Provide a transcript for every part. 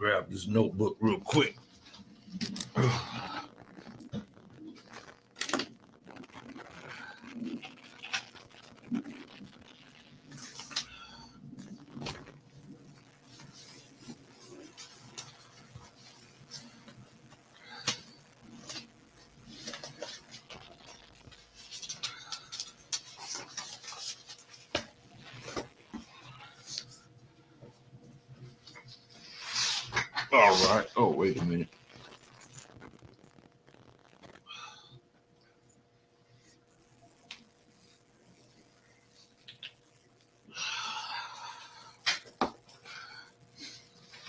grab this notebook real quick. All right. Oh, wait a minute.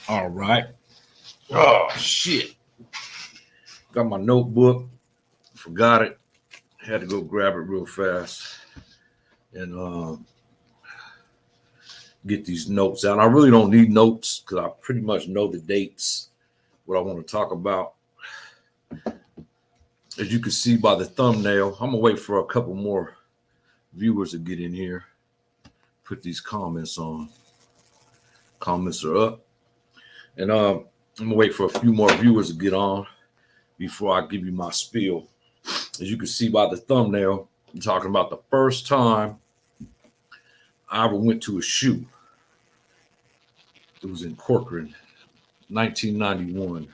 All right. Oh, shit. Got my notebook. Forgot it. Had to go grab it real fast and get these notes out. I really don't need notes because I pretty much know the dates, what I want to talk about. As you can see by the thumbnail, I'm going to wait for a couple more viewers to get in here. Put these comments on. Comments are up. And I'm going to wait for a few more viewers to get on before I give you my spiel. As you can see by the thumbnail, I'm talking about the first time I ever went to a SHU. It was in Corcoran, 1991.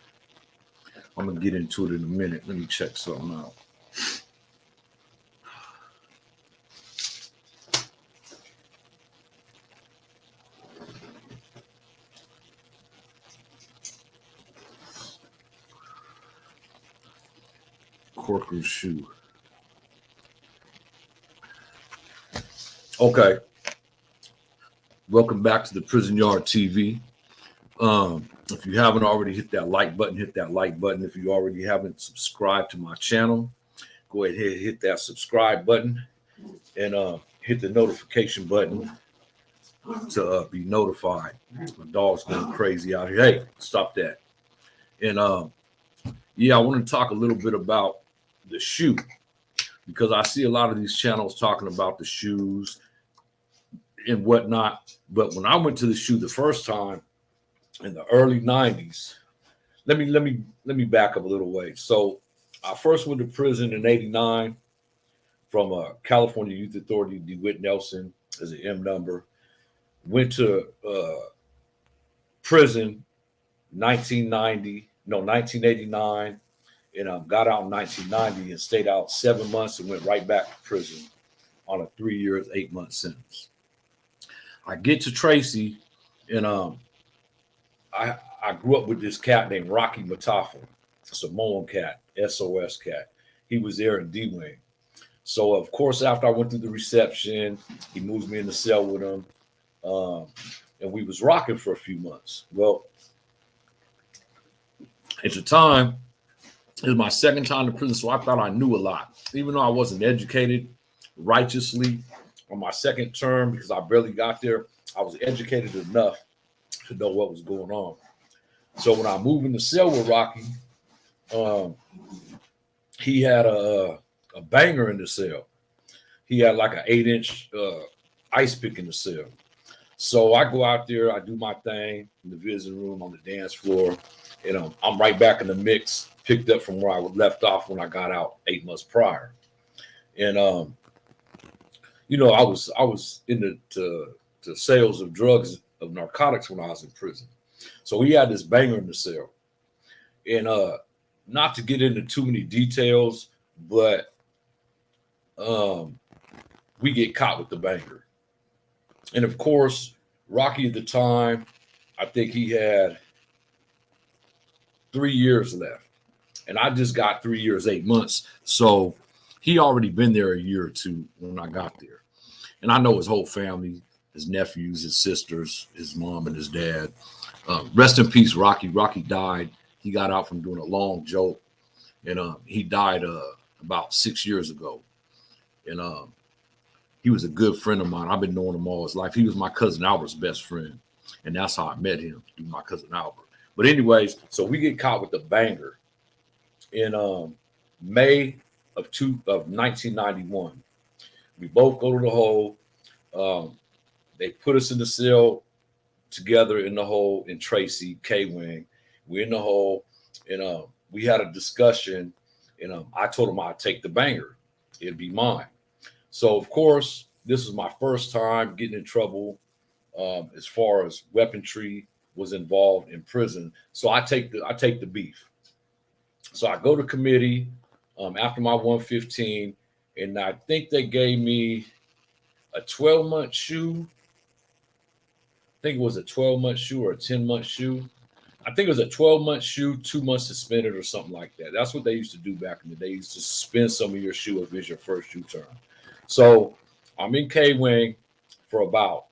I'm going to get into it in a minute. Let me check something out. Corcoran SHU. Okay. Welcome back to the Prison Yard TV. If you haven't already, hit that like button. Hit that like button. If you already haven't subscribed to my channel, go ahead and hit that subscribe button and hit the notification button to be notified. My dog's going crazy out here. Hey, stop that. And yeah, I want to talk a little bit about the SHU because I see a lot of these channels talking about the SHUs and whatnot. But when I went to the SHU the first time in the early 90s, let me back up a little way. So I first went to prison in 89 from California Youth Authority, DeWitt Nelson as an M number. Went to prison 1989, and got out in 1990 and stayed out 7 months and went right back to prison on a 3 years, 8 month sentence. I get to Tracy, and I grew up with this cat named Rocky Matafa, Samoan cat, SOS cat. He was there in D-Wing. So, of course, after I went through the reception, he moves me in the cell with him, and we was rocking for a few months. Well, at the time, it was my second time to prison, so I thought I knew a lot. Even though I wasn't educated righteously on my second term because I barely got there, I was educated enough to know what was going on. So when I moved in the cell with Rocky, he had a banger in the cell. He had like an 8-inch ice pick in the cell. So I go out there, I do my thing in the visiting room on the dance floor, and I'm right back in the mix, picked up from where I left off when I got out 8 months prior. And you know, I was in the sales of drugs, of narcotics when I was in prison. So he had this banger in the cell. And not to get into too many details, but we get caught with the banger. And of course, Rocky at the time, I think he had 3 years left. And I just got 3 years, 8 months. So he already been there a year or two when I got there. And I know his whole family, his nephews, his sisters, his mom and his dad. Rest in peace, Rocky. Rocky died. He got out from doing a long joke. And he died about 6 years ago. And he was a good friend of mine. I've been knowing him all his life. He was my cousin Albert's best friend. And that's how I met him, through my cousin Albert. But anyways, so we get caught with the banger in May of 1991. We both go to the hole. They put us in the cell together in the hole in Tracy, K-Wing. We're in the hole, and we had a discussion, and I told him I'd take the banger. It'd be mine. So, of course, this was my first time getting in trouble as far as weaponry was involved in prison. So I take the beef. So I go to committee after my 115, and I think they gave me a 12-month SHU. I think it was a 12-month SHU or a 10-month SHU. I think it was a 12-month SHU, 2 months suspended or something like that. That's what they used to do back in the day. They used to suspend some of your SHU if it's your first SHU term. So I'm in K-Wing for about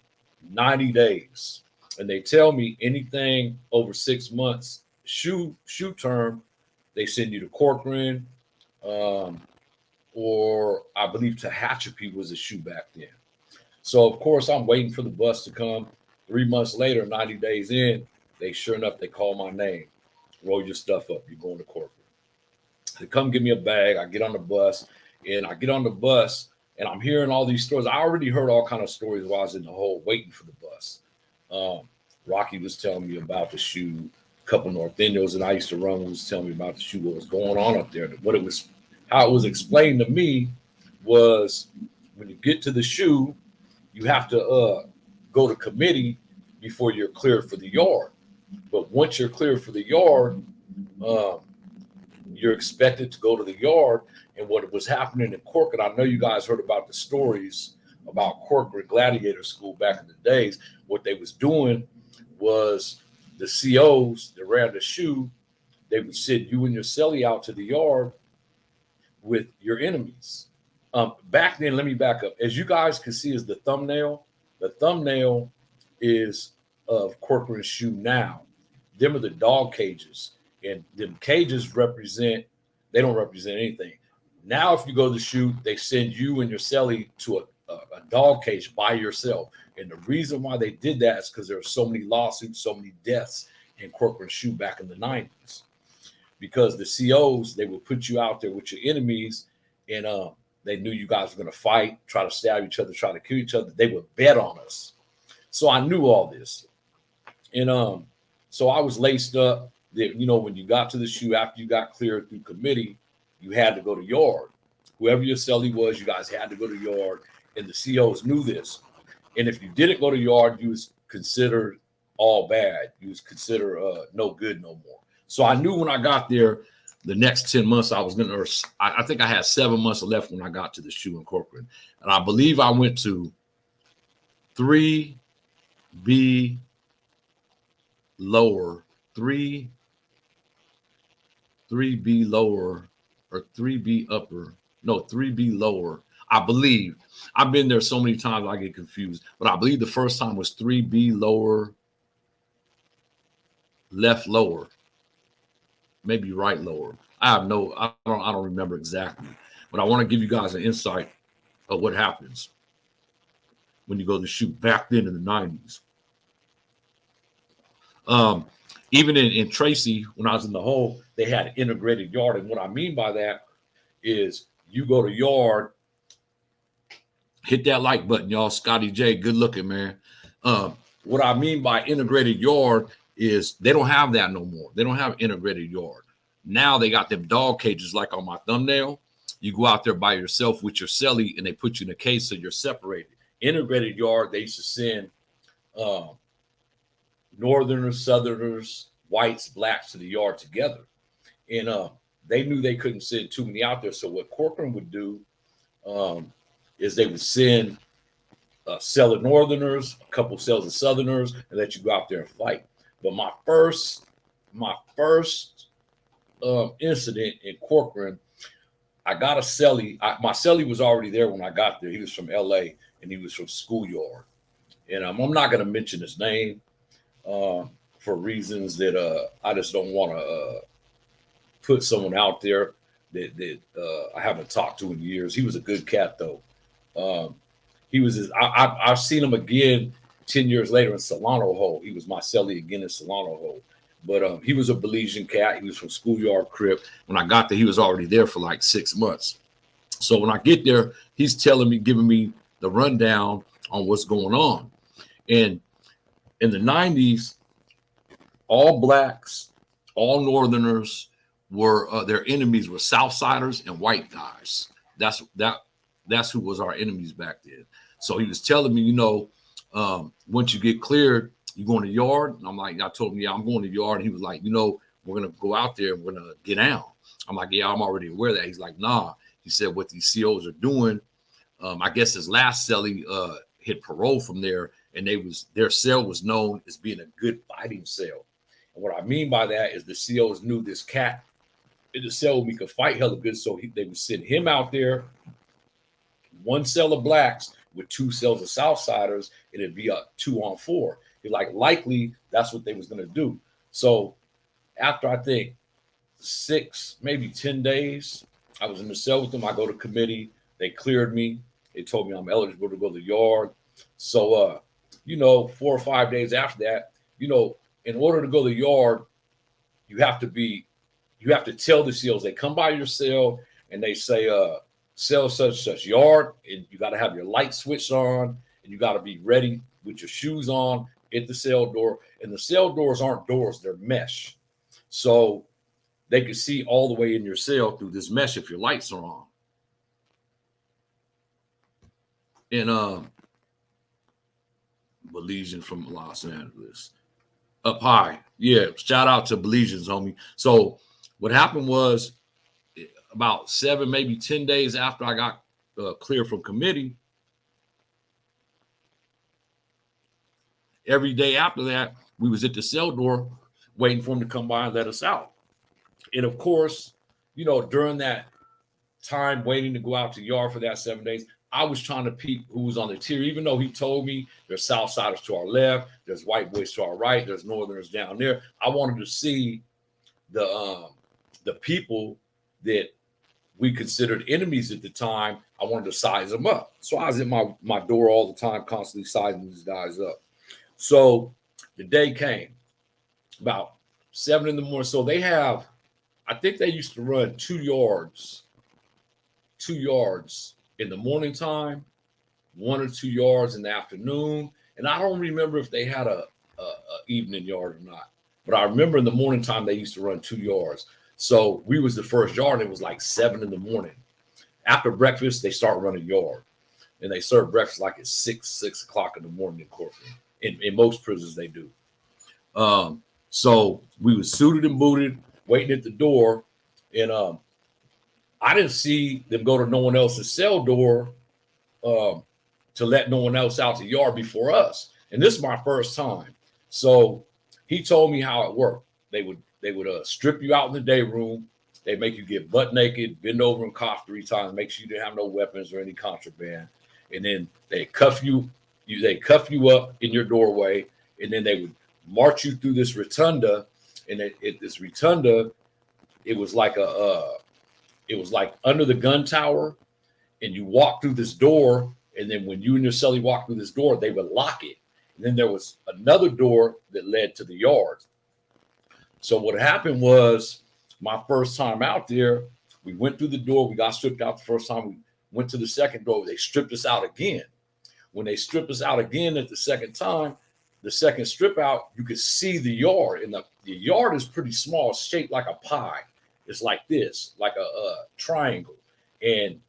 90 days. And they tell me anything over 6 months SHU term, they send you to Corcoran, or I believe Tehachapi was a SHU back then. So, of course, I'm waiting for the bus to come. 3 months later, 90 days in, sure enough, they call my name. Roll your stuff up. You're going to Corcoran. They come give me a bag. I get on the bus, and I'm hearing all these stories. I already heard all kind of stories while I was in the hole waiting for the bus. Rocky was telling me about the SHU. A couple Norteños that I used to run was telling me about the SHU, what was going on up there. How it was explained to me was when you get to the SHU, you have to go to committee before you're cleared for the yard. But once you're cleared for the yard, you're expected to go to the yard. And what was happening in Corcoran, I know you guys heard about the stories about Corcoran Gladiator School back in the days. What they was doing was the COs that ran the SHU, they would send you and your cellie out to the yard with your enemies. Back then, let me back up. As you guys can see is the thumbnail is of Corcoran SHU now. Them are the dog cages. And them cages they don't represent anything. Now, if you go to the SHU, they send you and your cellie to a dog cage by yourself. And the reason why they did that is because there were so many lawsuits, so many deaths in Corcoran SHU back in the 90s. Because the COs, they would put you out there with your enemies, and they knew you guys were going to fight, try to stab each other, try to kill each other. They would bet on us. So I knew all this. And so I was laced up that, when you got to the SHU, after you got cleared through committee, you had to go to yard. Whoever your cellie was, you guys had to go to yard, and the COs knew this. And if you didn't go to yard, you was considered all bad. You was considered no good no more. So I knew when I got there, the next 10 months I was going to, I think I had 7 months left when I got to the SHU in Corcoran. And I believe I went to 3B lower, 3B lower, or 3B upper. No, 3B lower. I believe. I've been there so many times I get confused. But I believe the first time was 3B lower, left lower. Maybe right lower. I don't remember exactly. But I want to give you guys an insight of what happens when you go to SHU back then in the 90s. Even in Tracy, when I was in the hole, they had an integrated yard. And what I mean by that is you go to yard, hit that like button, y'all. Scotty J, good looking, man. What I mean by integrated yard is they don't have that no more. They don't have integrated yard. Now they got them dog cages like on my thumbnail. You go out there by yourself with your cellie, and they put you in a cage so you're separated. Integrated yard, they used to send Northerners, Southerners, whites, blacks to the yard together. And they knew they couldn't send too many out there. So what Corcoran would do is they would send a cell of Northerners, a couple cells of Southerners, and let you go out there and fight. But my first incident in Corcoran, I got a cellie. My cellie was already there when I got there. He was from LA, and he was from Schoolyard. And I'm not going to mention his name for reasons that I just don't want to put someone out there that I haven't talked to in years. He was a good cat, though. I've seen him again 10 years later in Solano Hole. He was my cellie again in Solano Hole. But he was a Belizean cat. He was from Schoolyard Crip. When I got there, he was already there for like 6 months. So when I get there, he's telling me, giving me the rundown on what's going on. And In the 90s, all blacks, all northerners were their enemies were Southsiders and white guys. That's who was our enemies back then. So he was telling me, once you get cleared, you go in the yard. And I'm like, I told him, yeah, I'm going to the yard. And he was like, we're gonna go out there and we're gonna get down. I'm like, yeah, I'm already aware of that. He's like, nah. He said what these COs are doing. I guess his last cellie hit parole from there, and their cell was known as being a good fighting cell. And what I mean by that is the COs knew this cat in the cell with me could fight hella good, so they would send him out there, one cell of blacks with two cells of Southsiders, and it'd be a 2-on-4. You're like, likely that's what they was gonna do. So after I think 6, maybe 10 days, I was in the cell with them. I go to committee. They cleared me. They told me I'm eligible to go to the yard. So, 4 or 5 days after that, in order to go to the yard, you have to tell the COs, they come by your cell and they say, cell such yard, and you got to have your light switched on, and you got to be ready with your shoes on at the cell door. And the cell doors aren't doors, they're mesh. So they can see all the way in your cell through this mesh if your lights are on. And Belizean from Los Angeles. Up high. Yeah, shout out to Belizeans, homie. So what happened was about 7, maybe 10 days after I got clear from committee, every day after that, we was at the cell door waiting for him to come by and let us out. And of course, during that time waiting to go out to yard for that 7 days, I was trying to peep who was on the tier, even though he told me there's Southsiders to our left, there's white boys to our right, there's Northerners down there. I wanted to see the people that we considered enemies at the time. I wanted to size them up. So I was at my door all the time, constantly sizing these guys up. So the day came, about 7 in the morning. So they have, I think they used to run 2 yards in the morning time, 1 or 2 yards in the afternoon. And I don't remember if they had a evening yard or not, but I remember in the morning time, they used to run 2 yards. So we was the first yard, and it was like 7 in the morning. After breakfast, they start running yard, and they serve breakfast like at 6 o'clock in the morning in Corcoran. In most prisons, they do. So we was suited and booted, waiting at the door, and I didn't see them go to no one else's cell door to let no one else out the yard before us. And this is my first time. So he told me how it worked. They would strip you out in the day room. They make you get butt naked, bend over and cough 3 times, make sure you didn't have no weapons or any contraband. And then they cuff you up in your doorway, and then they would march you through this rotunda. And at this rotunda, it was like under the gun tower, and you walk through this door, and then when you and your cellie walk through this door, they would lock it. And then there was another door that led to the yard. So what happened was, my first time out there, we went through the door, we got stripped out the first time, we went to the second door, they stripped us out again. When they stripped us out again at the second time, the second strip out, you could see the yard, and the yard is pretty small, it's shaped like a pie. It's like this, like a triangle. And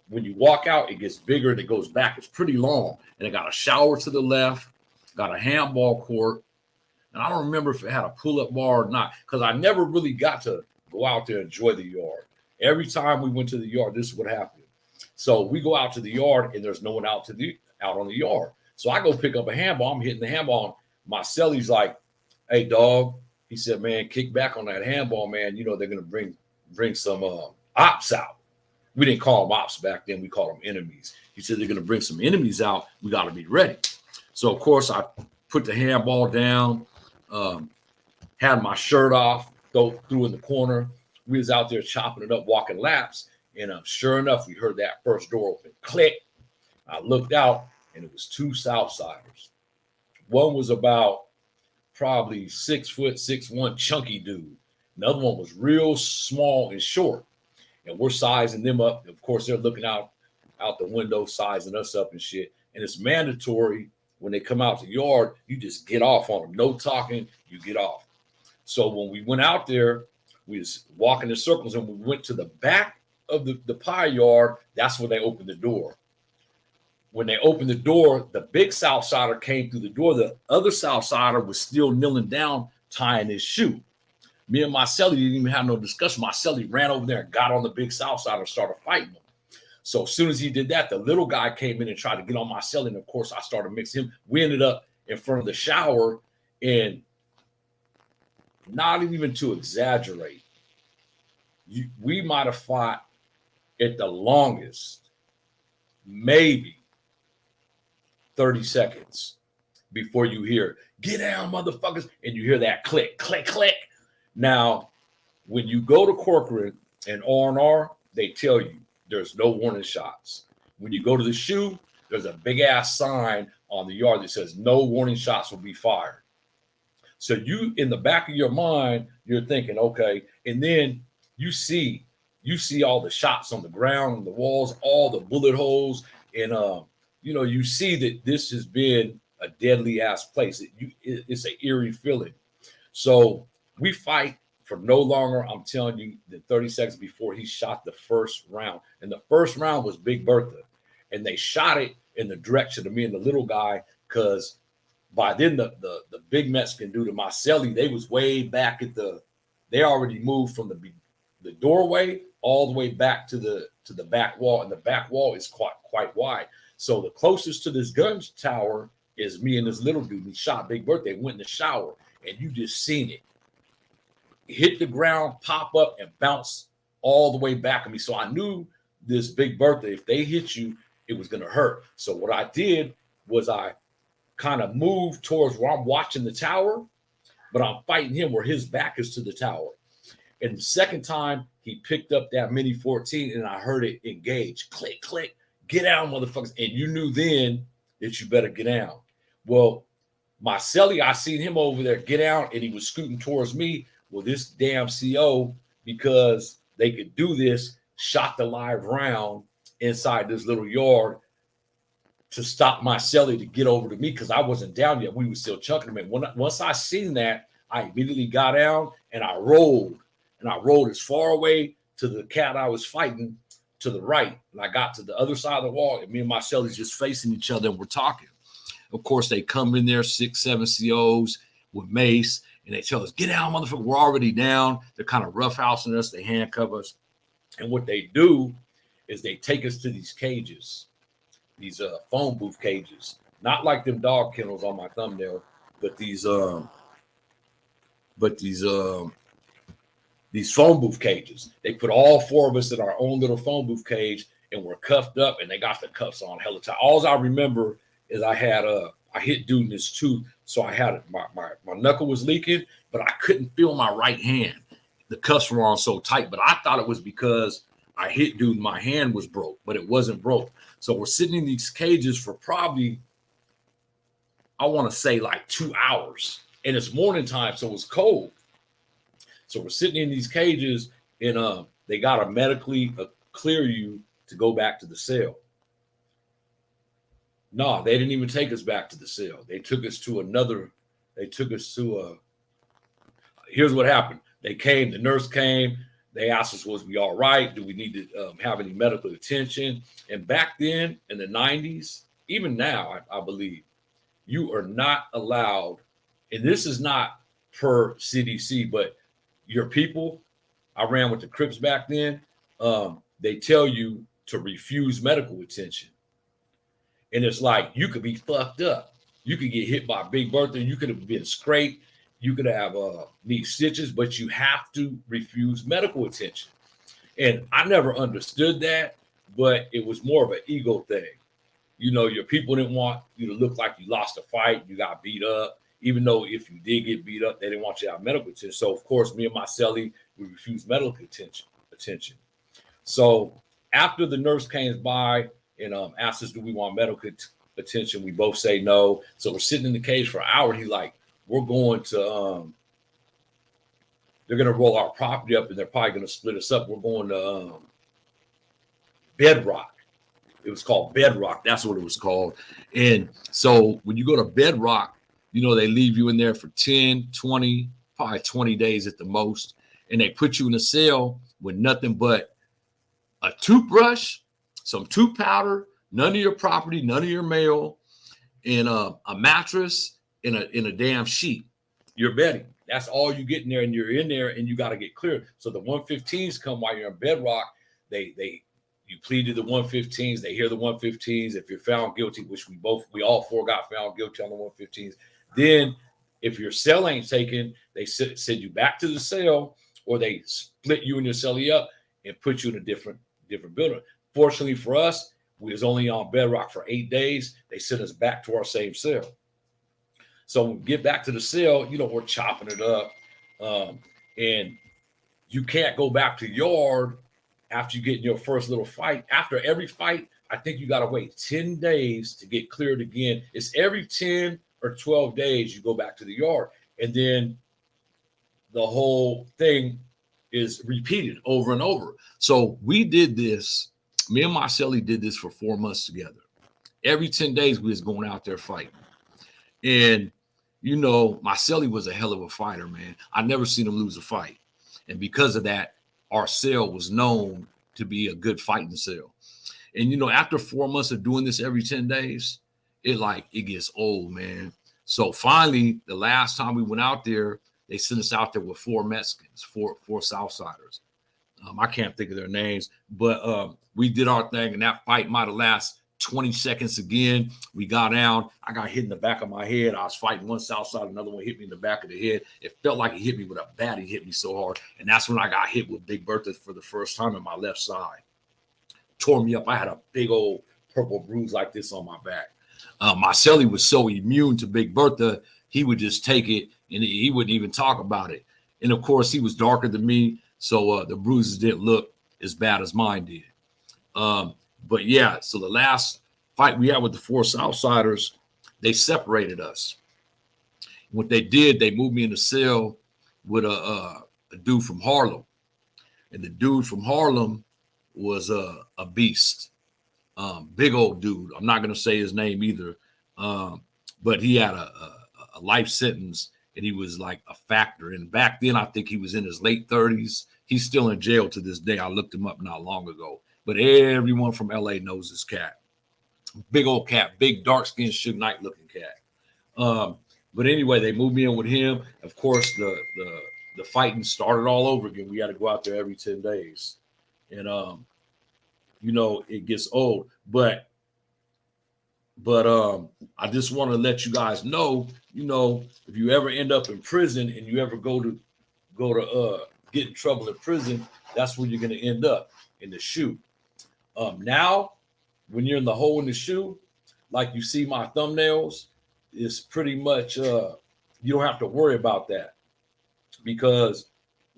when you walk out, it gets bigger and it goes back. It's pretty long. And it got a shower to the left, got a handball court. And I don't remember if it had a pull-up bar or not, because I never really got to go out there and enjoy the yard. Every time we went to the yard, this is what happened. So we go out to the yard, and there's no one out on the yard. So I go pick up a handball. I'm hitting the handball. My cellie's like, "Hey, dog." He said, "Man, kick back on that handball, man. They're going to bring some ops out." We didn't call them ops back then. We called them enemies. He said, "They're going to bring some enemies out. We got to be ready." So, of course, I put the handball down, had my shirt off, threw in the corner. We was out there chopping it up, walking laps. And sure enough, we heard that first door open. Click. I looked out, and it was 2 Southsiders. One was about probably 6 foot, 6'1", chunky dude. Another one was real small and short. And we're sizing them up. Of course, they're looking out the window, sizing us up and shit. And it's mandatory When they come out the yard, you just get off on them. No talking, you get off. So when we went out there, we was walking in circles, and we went to the back of the pie yard. That's when they opened the door. When they opened the door, the big Southsider came through the door. The other Southsider was still kneeling down, tying his shoe. Me and Marcelli didn't even have no discussion. Marcelli ran over there and got on the big Southsider and started fighting him. So as soon as he did that, the little guy came in and tried to get on Marcelli. And of course, I started mixing him. We ended up in front of the shower, and not even to exaggerate, we might have fought at the longest, maybe 30 seconds before you hear, get down, motherfuckers. And you hear that click, click, click. Now, when you go to Corcoran and R&R, they tell you there's no warning shots. When you go to the SHU, there's a big ass sign on the yard that says no warning shots will be fired. So you, in the back of your mind, you're thinking, okay, and then you see all the shots on the ground, on the walls, all the bullet holes, and you see that this has been a deadly ass place. It's an eerie feeling. So we fight for no longer, I'm telling you, than 30 seconds before he shot the first round. And the first round was Big Bertha. And they shot it in the direction of me and the little guy, because by then the big Mexican dude, Marcelli, they was way back they already moved from the doorway all the way back to the back wall. And the back wall is quite wide. So the closest to this gun tower is me and this little dude. He shot Big Bertha, went in the shower, and you just seen it hit the ground, pop up, and bounce all the way back at me. So I knew this Big Bertha, if they hit you, it was going to hurt. So what I did was I kind of moved towards where I'm watching the tower, but I'm fighting him where his back is to the tower. And the second time, he picked up that Mini 14, and I heard it engage. Click, click, get down, motherfuckers. And you knew then that you better get down. Well, Marcelli, I seen him over there get down, and he was scooting towards me. Well, this damn CO, because they could do this, shot the live round inside this little yard to stop Marcelli to get over to me, because I wasn't down yet. We were still chunking him. And once I seen that, I immediately got down and I rolled. And I rolled as far away to the cat I was fighting to the right. And I got to the other side of the wall, and me and Marcelli's just facing each other, and we're talking. Of course, they come in there, 6, 7 COs with mace, and they tell us, get down, motherfucker. We're already down. They're kind of roughhousing us. They handcuff us. And what they do is they take us to these cages, these phone booth cages, not like them dog kennels on my thumbnail, but these phone booth cages. They put all 4 of us in our own little phone booth cage, and we're cuffed up, and they got the cuffs on hella tight. All I remember is I hit dude in his tooth, so I had my knuckle was leaking, but I couldn't feel my right hand. The cuffs were on so tight, but I thought it was because I hit dude, my hand was broke, but it wasn't broke. So we're sitting in these cages for probably, I want to say like 2 hours, and it's morning time, so it's cold. So we're sitting in these cages, and they got to medically clear you to go back to the cell. No, they didn't even take us back to the cell. They took us to here's what happened. They came, the nurse came. They asked us, was we all right? Do we need to have any medical attention? And back then in the 90s, even now, I believe, you are not allowed, and this is not per CDC, but your people, I ran with the Crips back then, they tell you to refuse medical attention. And it's like, you could be fucked up. You could get hit by Big Bertha. You could have been scraped. You could have need stitches, but you have to refuse medical attention. And I never understood that, but it was more of an ego thing. You know, your people didn't want you to look like you lost a fight, you got beat up, even though if you did get beat up, they didn't want you to have medical attention. So, of course, me and Marcelli, we refused medical attention. So after the nurse came by and asked us, do we want medical attention? We both say no. So we're sitting in the cage for an hour. He's like, we're going to, they're going to roll our property up, and they're probably going to split us up. We're going to Bedrock. It was called Bedrock. That's what it was called. And so when you go to Bedrock, you know, they leave you in there for 10, 20, probably 20 days at the most. And they put you in a cell with nothing but a toothbrush, some tooth powder, none of your property, none of your mail, and a mattress in a damn sheet. Your bedding. That's all you get in there, and you're in there, and you got to get cleared. So the 115s come while you're in Bedrock. You plead to the 115s. They hear the 115s. If you're found guilty, which we all four got found guilty on the 115s. Then, if your cell ain't taken, they send you back to the cell, or they split you and your cellie up and put you in a different building. Fortunately for us, we was only on Bedrock for 8 days. They sent us back to our same cell. So when we get back to the cell, you know, we're chopping it up, and you can't go back to yard after you get in your first little fight. After every fight, I think you got to wait 10 days to get cleared again. It's every 10 or 12 days you go back to the yard. And then the whole thing is repeated over and over. So we did this. Me and Marcelli did this for 4 months together. Every 10 days, we was going out there fighting. And, you know, Marcelli was a hell of a fighter, man. I never seen him lose a fight. And because of that, our cell was known to be a good fighting cell. And, you know, after 4 months of doing this every 10 days, it gets old, man. So finally, the last time we went out there, they sent us out there with 4 Mexicans, four Southsiders. I can't think of their names, but we did our thing, and that fight might have lasted 20 seconds again. We got down. I got hit in the back of my head. I was fighting one Southside, another one hit me in the back of the head. It felt like he hit me with a bat. He hit me so hard, and that's when I got hit with Big Bertha for the first time in my left side. Tore me up. I had a big old purple bruise like this on my back. Marcelli was so immune to Big Bertha, he would just take it, and he wouldn't even talk about it. And, of course, he was darker than me, so the bruises didn't look as bad as mine did. But, yeah, so the last fight we had with the 4 Southsiders, they separated us. What they did, they moved me in the cell with a dude from Harlem. And the dude from Harlem was a beast. Big old dude. I'm not going to say his name either. But he had a life sentence, and he was like a factor. And back then, I think he was in his late 30s. He's still in jail to this day. I looked him up not long ago. But everyone from LA knows this cat. Big old cat, big dark-skinned Suge Knight looking cat. But anyway, they moved me in with him. Of course, the fighting started all over again. We had to go out there every 10 days. And you know, it gets old. But I just want to let you guys know, you know, if you ever end up in prison and you ever go to get in trouble in prison, that's where you're going to end up, in the SHU. Now, when you're in the hole in the SHU, like you see my thumbnails, it's pretty much you don't have to worry about that, because,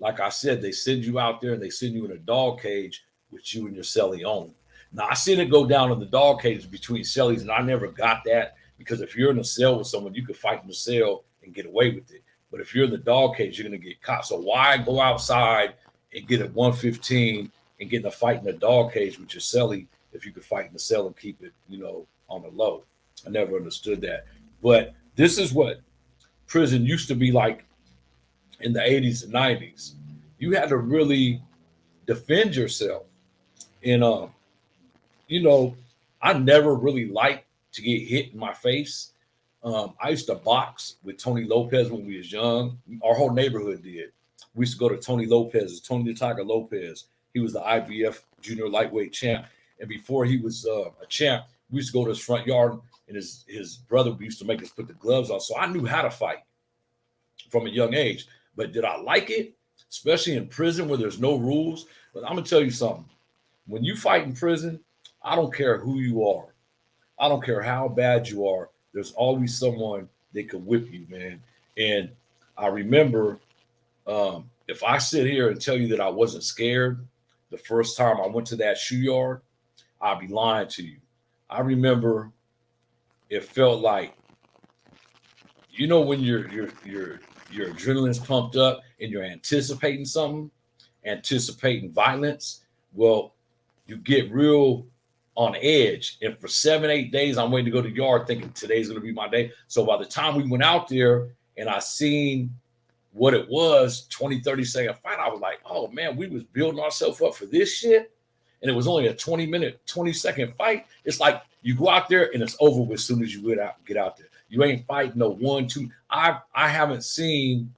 like I said, they send you out there and they send you in a dog cage with you and your cellie on. Now, I seen it go down in the dog cages between cellies, and I never got that, because if you're in a cell with someone, you could fight in the cell and get away with it. But if you're in the dog cage, you're going to get caught. So why go outside and get a 115 and get in a fight in the dog cage with your cellie if you could fight in the cell and keep it, you know, on the low? I never understood that. But this is what prison used to be like in the 80s and 90s. You had to really defend yourself. And, you know, I never really liked to get hit in my face. I used to box with Tony Lopez when we was young. Our whole neighborhood did. We used to go to Tony Lopez's, Tony the Tiger Lopez. He was the IBF junior lightweight champ. And before he was a champ, we used to go to his front yard, and his brother used to make us put the gloves on. So I knew how to fight from a young age. But did I like it? Especially in prison where there's no rules. But I'm going to tell you something. When you fight in prison, I don't care who you are. I don't care how bad you are. There's always someone that could whip you, man. And I remember, if I sit here and tell you that I wasn't scared the first time I went to that SHU yard, I'd be lying to you. I remember it felt like, you know, when your adrenaline's pumped up and you're anticipating something, anticipating violence. Well, you get real on edge. And for 7-8 days, I'm waiting to go to the yard thinking today's going to be my day. So by the time we went out there and I seen what it was, 20-30 second fight, I was like, oh man, we was building ourselves up for this shit. And it was only a 20-second fight. It's like you go out there and it's over with as soon as you get out there. You ain't fighting no 1-2. I haven't seen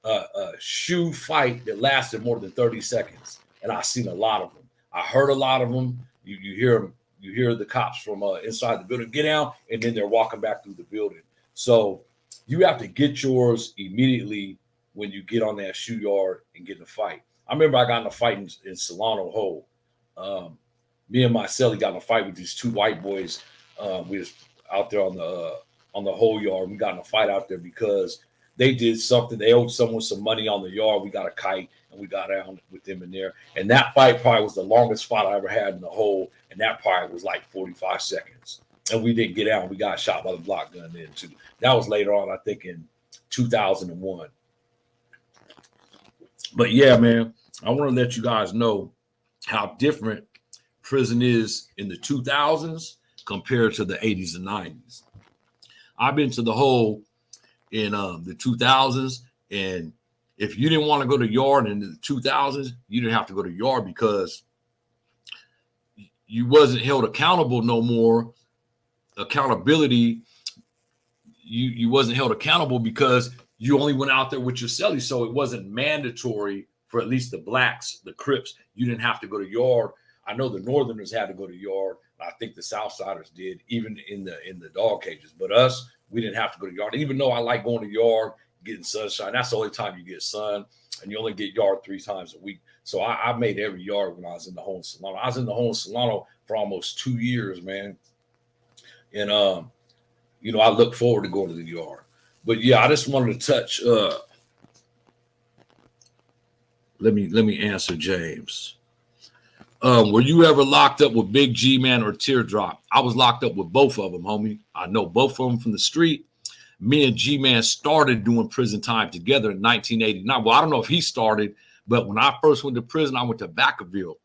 a SHU fight that lasted more than 30 seconds. And I've seen a lot of them. I heard a lot of them. You hear them. You hear the cops from inside the building get down, and then they're walking back through the building. So you have to get yours immediately when you get on that SHU yard and get in a fight. I remember I got in a fight in Solano Hole. Me and my cellie got in a fight with these two white boys. We was out there on the whole yard. We got in a fight out there because they did something. They owed someone some money on the yard. We got a kite and we got out with them in there. And that fight probably was the longest fight I ever had in the hole. And that probably was like 45 seconds. And we didn't get out. We got shot by the block gun then too. That was later on, I think in 2001. But yeah, man, I want to let you guys know how different prison is in the 2000s compared to the 80s and 90s. I've been to the hole in the 2000s, and if you didn't want to go to yard in the 2000s, you didn't have to go to yard because you wasn't held accountable no more. Accountability, you wasn't held accountable because you only went out there with your cellie, so it wasn't mandatory for at least the blacks, the Crips. You didn't have to go to yard. I know the Northerners had to go to yard. I think the Southsiders did, even in the dog cages. But us, we didn't have to go to yard. Even though I like going to yard, getting sunshine, that's the only time you get sun, and you only get yard 3 times a week. So I made every yard when I was in the hole in Solano. I was in the hole in Solano for almost 2 years, man. And I look forward to going to the yard. But yeah, I just wanted to touch. Let me answer James. Were you ever locked up with Big G Man or Teardrop? I was locked up with both of them, homie. I know both of them from the street. Me and G Man started doing prison time together in 1989. Well, I don't know if he started, but when I first went to prison, I went to Vacaville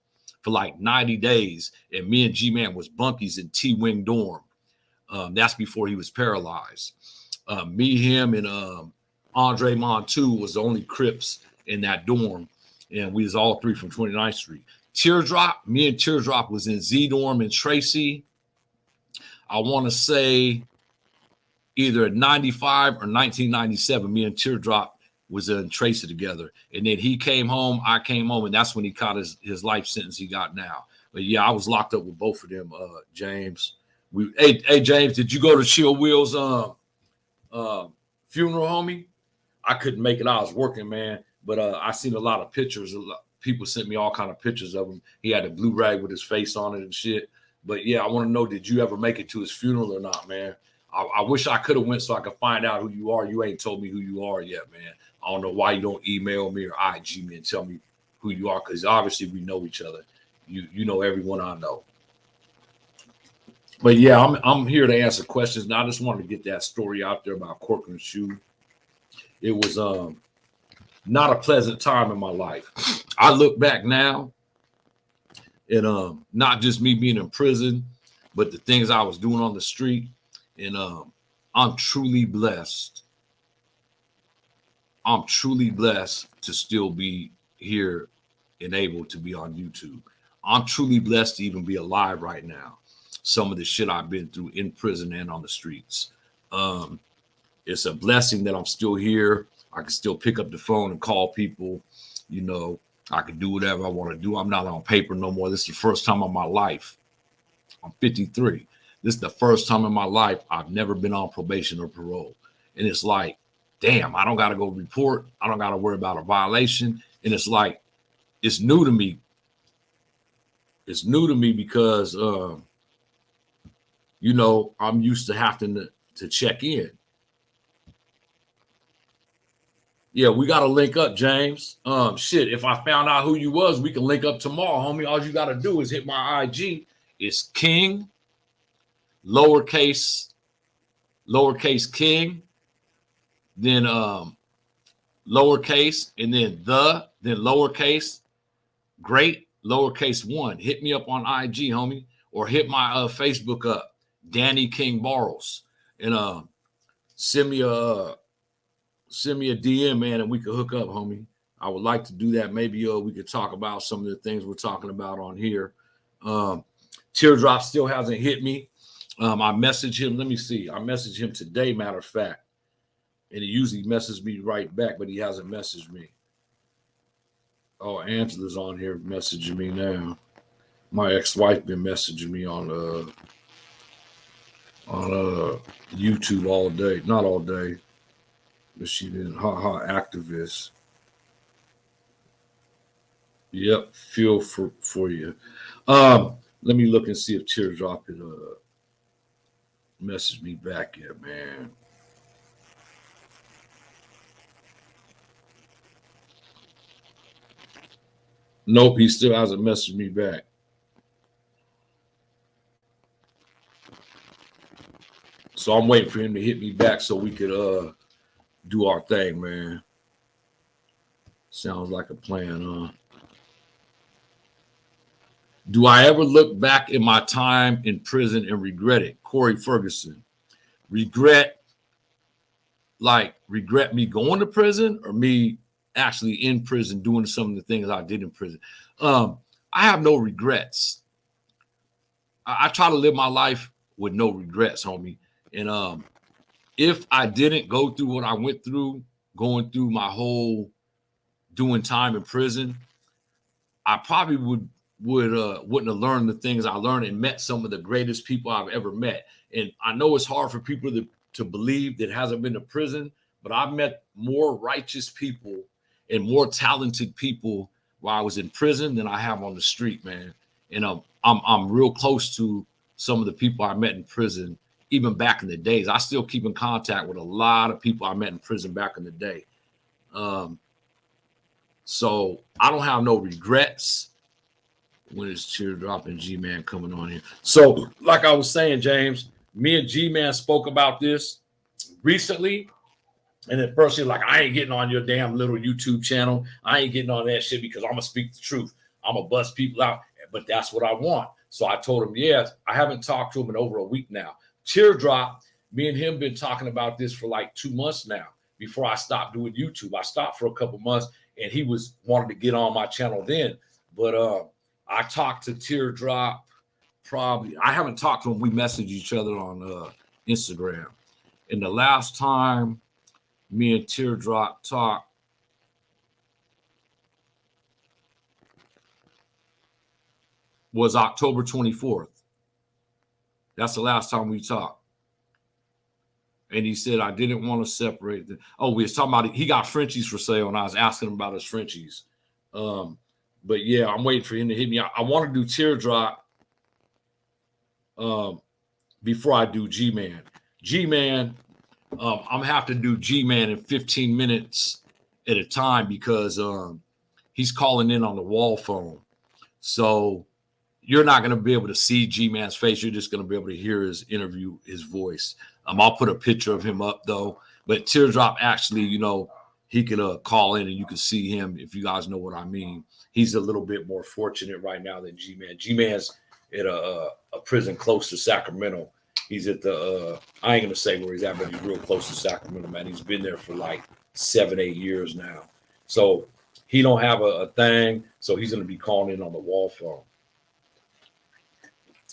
for like 90 days, and me and G Man was bunkies in T-Wing dorm. That's before he was paralyzed. Me, him, and Andre Montu was the only Crips in that dorm, and we was all 3 from 29th Street. Teardrop, me and Teardrop was in Z dorm in Tracy. I want to say either 95 or 1997. Me and Teardrop was in Tracy together, and then he came home. I came home, and that's when he caught his life sentence he got now. But yeah, I was locked up with both of them. James, hey James, did you go to Chill Will's funeral, homie? I couldn't make it. I was working, man. But I seen a lot of pictures. People sent me all kind of pictures of him. He had a blue rag with his face on it and shit. But yeah, I want to know, did you ever make it to his funeral or not, man? I wish I could have went so I could find out who you are. You ain't told me who you are yet, man. I don't know why you don't email me or IG me and tell me who you are, because obviously we know each other. You know everyone I know. But yeah, I'm here to answer questions. Now I just wanted to get that story out there about Corcoran SHU. It was not a pleasant time in my life. I look back now, and not just me being in prison, but the things I was doing on the street, and I'm truly blessed. I'm truly blessed to still be here and able to be on YouTube. I'm truly blessed to even be alive right now. Some of the shit I've been through in prison and on the streets. It's a blessing that I'm still here. I can still pick up the phone and call people. You know, I can do whatever I want to do. I'm not on paper no more. This is the first time in my life. I'm 53. This is the first time in my life I've never been on probation or parole. And it's like, damn, I don't got to go report. I don't got to worry about a violation. And it's like, it's new to me. It's new to me because, I'm used to having to check in. Yeah, we got to link up, James. Shit, if I found out who you was, we can link up tomorrow, homie. All you got to do is hit my IG. It's King, lowercase King, then lowercase, and then lowercase, great, lowercase 1. Hit me up on IG, homie. or hit my Facebook up, Danny King Barros, and send me a DM, man, and we could hook up, homie. I would like to do that. Maybe we could talk about some of the things we're talking about on here. Teardrop still hasn't hit me. I messaged him. Let me see. I messaged him today, matter of fact, and he usually messages me right back, but he hasn't messaged me. Oh, Angela's on here messaging me now. My ex-wife been messaging me on YouTube all day. Not all day, but she been hot activist. Yep, feel for you. Let me look and see if Teardrop had messaged me back yet, man. Nope, he still hasn't messaged me back. So I'm waiting for him to hit me back so we could do our thing, man. Sounds like a plan, huh? Do I ever look back in my time in prison and regret it? Corey Ferguson. Regret me going to prison or me actually in prison doing some of the things I did in prison? I have no regrets. I try to live my life with no regrets, homie. And if I didn't go through what I went through, going through my whole doing time in prison, I probably wouldn't have learned the things I learned and met some of the greatest people I've ever met. And I know it's hard for people to believe that hasn't been to prison, but I've met more righteous people and more talented people while I was in prison than I have on the street, man. And I'm real close to some of the people I met in prison, even back in the days. I still keep in contact with a lot of people I met in prison back in the day. So I don't have no regrets. When is Teardrop and G-Man coming on here? So, like I was saying, James, me and G-Man spoke about this recently. And at first, you're like, I ain't getting on your damn little YouTube channel. I ain't getting on that shit because I'm going to speak the truth. I'm going to bust people out. But that's what I want. So I told him, yes, I haven't talked to him in over a week now. Teardrop, me and him been talking about this for like 2 months now before I stopped doing YouTube. I stopped for a couple months and he wanted to get on my channel then. But I talked to Teardrop probably. I haven't talked to him. We messaged each other on Instagram. And the last time me and Teardrop talked was October 24th. That's the last time we talked. And he said, I didn't want to separate them. Oh, we was talking about he got Frenchies for sale, and I was asking him about his Frenchies. But yeah, I'm waiting for him to hit me. I want to do Teardrop before I do G-Man. G-Man, I'm gonna have to do G-Man in 15 minutes at a time because he's calling in on the wall phone. So you're not gonna be able to see G-Man's face. You're just gonna be able to hear his interview, his voice. I'll put a picture of him up though. But Teardrop actually, he could call in and you can see him if you guys know what I mean. He's a little bit more fortunate right now than G-Man. G-Man's at a prison close to Sacramento. He's at the, I ain't going to say where he's at, but he's real close to Sacramento, man. He's been there for like 7-8 years now. So he don't have a thing. So he's going to be calling in on the wall phone.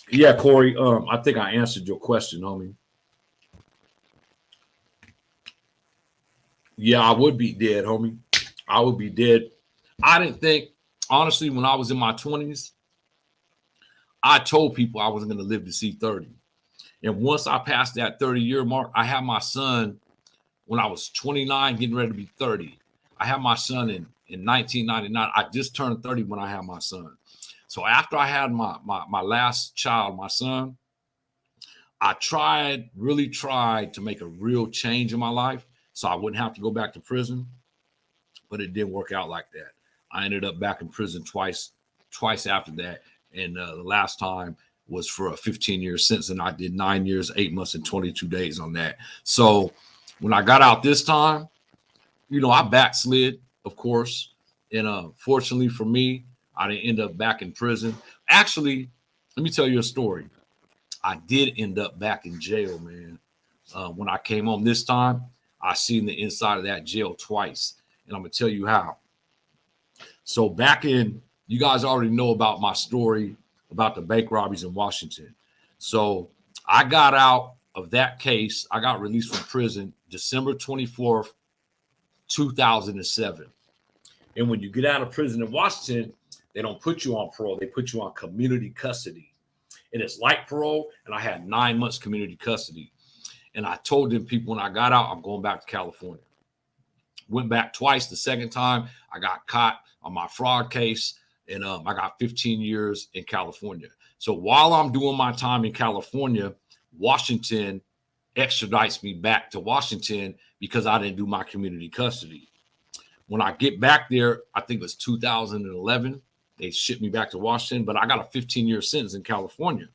Yeah, Corey, I think I answered your question, homie. Yeah, I would be dead, homie. I would be dead. I didn't think, honestly, when I was in my 20s, I told people I wasn't going to live to see 30. And once I passed that 30-year mark, I had my son when I was 29, getting ready to be 30. I had my son in 1999. I just turned 30 when I had my son. So after I had my last child, my son, I really tried to make a real change in my life so I wouldn't have to go back to prison. But it didn't work out like that. I ended up back in prison twice after that. And the last time was for a 15-year sentence, and I did 9 years, 8 months, and 22 days on that. So when I got out this time, I backslid, of course. And fortunately for me, I didn't end up back in prison. Actually, let me tell you a story. I did end up back in jail, man. When I came home this time, I seen the inside of that jail twice, and I'm gonna tell you how. So back in, you guys already know about my story about the bank robberies in Washington. So I got out of that case. I got released from prison December 24th, 2007. And when you get out of prison in Washington, they don't put you on parole. They put you on community custody. And it's like parole. And I had 9 months community custody. And I told them people when I got out, I'm going back to California. Went back twice. The second time, I got caught on my fraud case. And I got 15 years in California. So while I'm doing my time in California, Washington extradites me back to Washington because I didn't do my community custody. When I get back there, I think it was 2011, they shipped me back to Washington, but I got a 15-year sentence in California.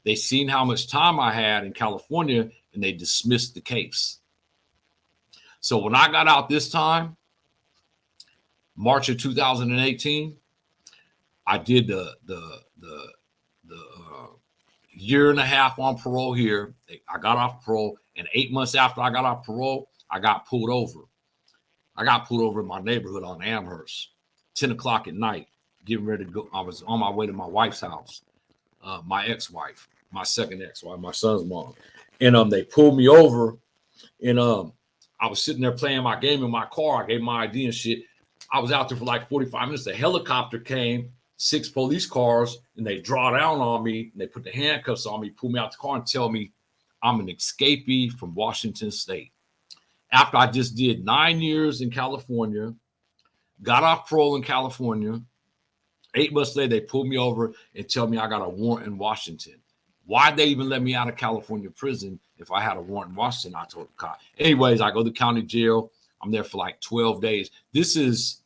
They seen how much time I had in California, and they dismissed the case. So when I got out this time, March of 2018, I did the year and a half on parole here. I got off parole, and 8 months after I got off parole, I got pulled over. I got pulled over in my neighborhood on Amherst, 10 o'clock at night, getting ready to go. I was on my way to my wife's house, my ex-wife, my second ex-wife, my son's mom. And they pulled me over, and I was sitting there playing my game in my car. I gave my ID and shit. I was out there for like 45 minutes. The helicopter came, 6 police cars, and they draw down on me, and they put the handcuffs on me, pull me out the car, and tell me I'm an escapee from Washington State. After I just did 9 years in California, got off parole in California, 8 months later, they pulled me over and tell me I got a warrant in Washington. Why'd they even let me out of California prison if I had a warrant in Washington? I told the cop. Anyways, I go to county jail. I'm there for like 12 days. This is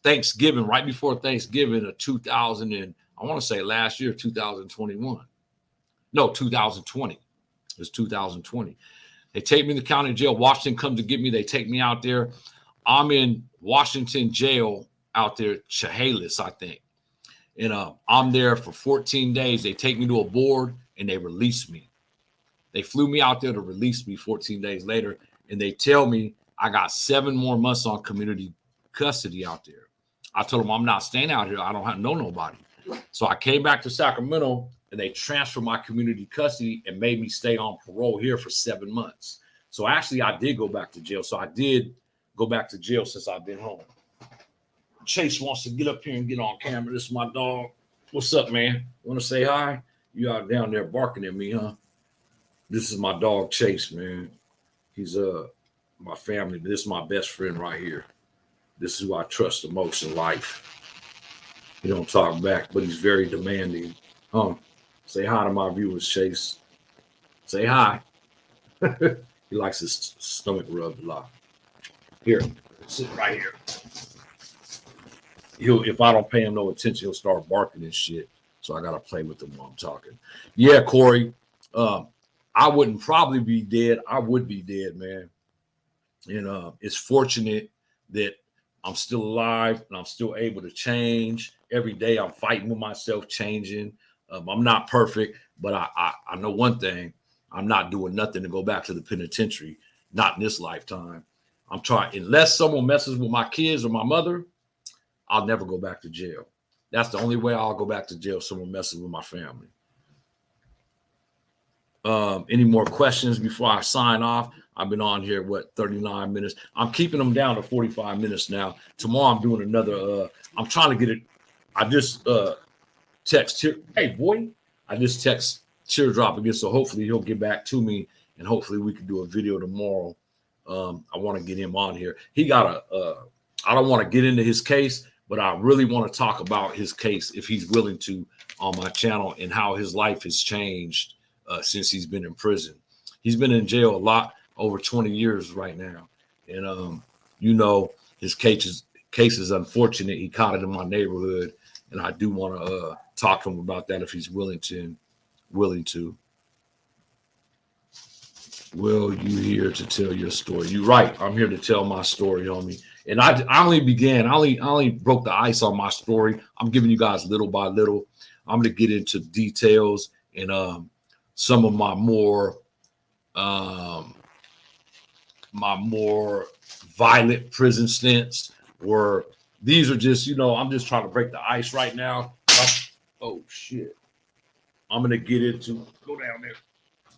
Thanksgiving, right before Thanksgiving of 2000 and I want to say last year, 2021. No, 2020. It was 2020. They take me to the county jail. Washington comes to get me. They take me out there. I'm in Washington jail out there, Chehalis, I think. And I'm there for 14 days. They take me to a board and they release me. They flew me out there to release me 14 days later. And they tell me I got 7 more months on community custody out there. I told them I'm not staying out here. I don't know nobody. So I came back to Sacramento and they transferred my community custody and made me stay on parole here for 7 months. So actually I did go back to jail. So I did go back to jail since I've been home. Chase wants to get up here and get on camera. This is my dog. What's up, man? Want to say hi? You out down there barking at me, huh? This is my dog, Chase, man. He's my family. This is my best friend right here. This is who I trust the most in life. He don't talk back, but he's very demanding. Say hi to my viewers, Chase. Say hi. He likes his stomach rubbed a lot. Here, sit right here. If I don't pay him no attention, he'll start barking and shit. So I gotta play with him while I'm talking. Yeah, Corey. I wouldn't probably be dead. I would be dead, man. And it's fortunate that I'm still alive and I'm still able to change. Every day I'm fighting with myself, changing. I'm not perfect, but I know one thing. I'm not doing nothing to go back to the penitentiary, not in this lifetime. I'm trying, unless someone messes with my kids or my mother, I'll never go back to jail. That's the only way I'll go back to jail, someone messes with my family. Any more questions before I sign off? I've been on here, 39 minutes. I'm keeping them down to 45 minutes now. Tomorrow I'm doing another, I'm trying to get it. I just text, hey, boy, I just text Teardrop again. So hopefully he'll get back to me and hopefully we can do a video tomorrow. I want to get him on here. He got I don't want to get into his case, but I really want to talk about his case if he's willing to on my channel and how his life has changed since he's been in prison. He's been in jail a lot, over 20 years right now. And, his case is unfortunate. He caught it in my neighborhood. And I do want to talk to him about that if he's willing to. Well, you here to tell your story. You're right. I'm here to tell my story, homie. And I only broke the ice on my story. I'm giving you guys little by little. I'm going to get into details and some of my more violent prison stints, where these are just, I'm just trying to break the ice right now. Oh shit. I'm going to get into, go down there.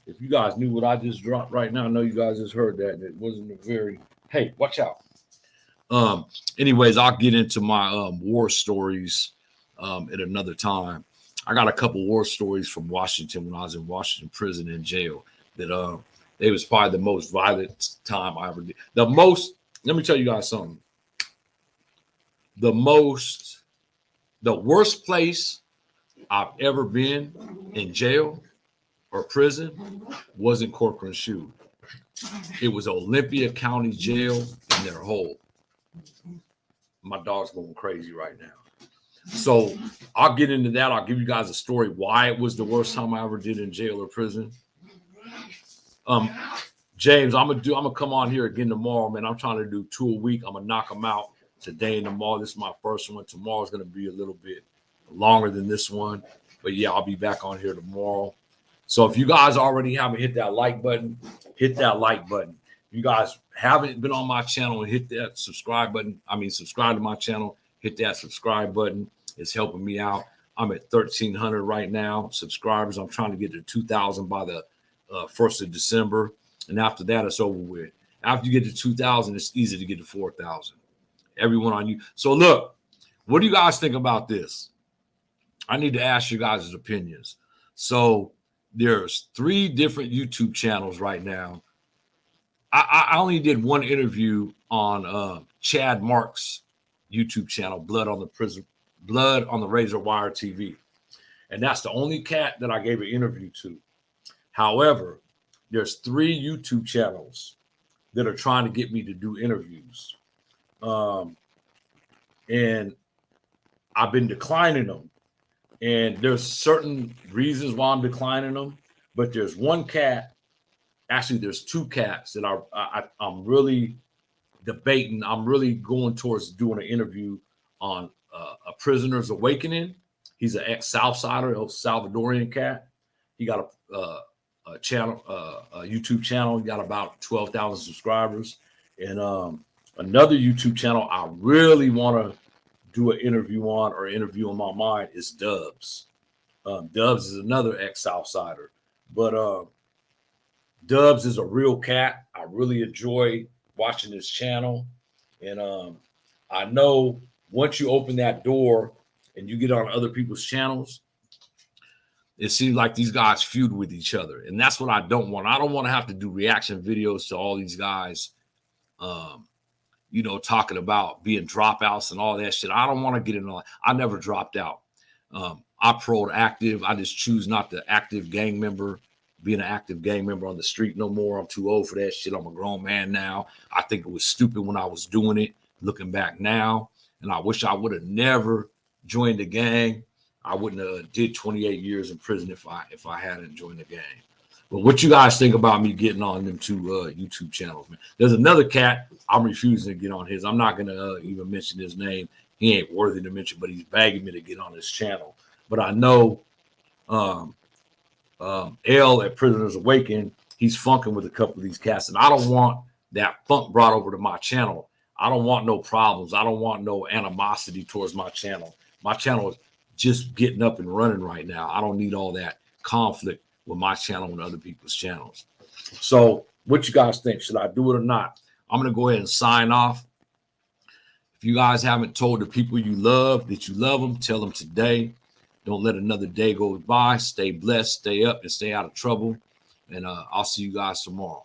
If you guys knew what I just dropped right now, I know you guys just heard that, and it wasn't a very, hey, watch out. Anyways, I'll get into my war stories at another time. I got a couple war stories from Washington when I was in Washington prison and jail that it was probably the most violent time I ever did. Let me tell you guys something. The worst place I've ever been in jail or prison was in Corcoran SHU. It was Olympia County Jail in their hole. My dog's going crazy right now. So I'll get into that. I'll give you guys a story why it was the worst time I ever did in jail or prison. James, I'm gonna come on here again tomorrow, man. I'm trying to do 2 a week. I'm gonna knock them out today and tomorrow. This is my first one. Tomorrow's gonna be a little bit longer than this one, but yeah, I'll be back on here tomorrow. So if you guys already haven't hit that like button, hit that like button. If you guys haven't been on my channel and hit that subscribe button, subscribe to my channel, hit that subscribe button. It's helping me out. I'm at 1,300 right now subscribers. I'm trying to get to 2,000 by the 1st of December. And after that, it's over with. After you get to 2,000, it's easy to get to 4,000. Everyone on you. So look, what do you guys think about this? I need to ask you guys' opinions. So there's 3 different YouTube channels right now. I only did one interview on Chad Mark's YouTube channel, Blood on the Razor Wire TV. And that's the only cat that I gave an interview to. However, there's 3 YouTube channels that are trying to get me to do interviews. And I've been declining them. And there's certain reasons why I'm declining them. But there's one cat, actually there's 2 cats that I'm really debating. I'm really going towards doing an interview on A Prisoner's Awakening. He's an ex-Southsider, El Salvadorian cat. He got a channel, a YouTube channel. He got about 12,000 subscribers. And another YouTube channel I really want to do an interview on my mind is Dubs. Dubs is another ex-Southsider. But Dubs is a real cat. I really enjoy watching his channel. And I know once you open that door and you get on other people's channels, it seems like these guys feud with each other. And that's what I don't want. I don't want to have to do reaction videos to all these guys, talking about being dropouts and all that shit. I don't want to get into all that. I never dropped out. I paroled active. I just choose not to be an active gang member on the street no more. I'm too old for that shit. I'm a grown man now. I think it was stupid when I was doing it, looking back now. And I wish I would have never joined the gang. I wouldn't have did 28 years in prison if I hadn't joined the gang. But what you guys think about me getting on them 2 YouTube channels, man? There's another cat. I'm refusing to get on his. I'm not going to even mention his name. He ain't worthy to mention, but he's begging me to get on his channel. But I know L at Prisoners Awaken, he's funking with a couple of these cats. And I don't want that funk brought over to my channel. I don't want no problems. I don't want no animosity towards my channel. My channel is just getting up and running right now. I don't need all that conflict with my channel and other people's channels. So what you guys think? Should I do it or not? I'm going to go ahead and sign off. If you guys haven't told the people you love that you love them, tell them today. Don't let another day go by. Stay blessed, stay up, and stay out of trouble. And I'll see you guys tomorrow.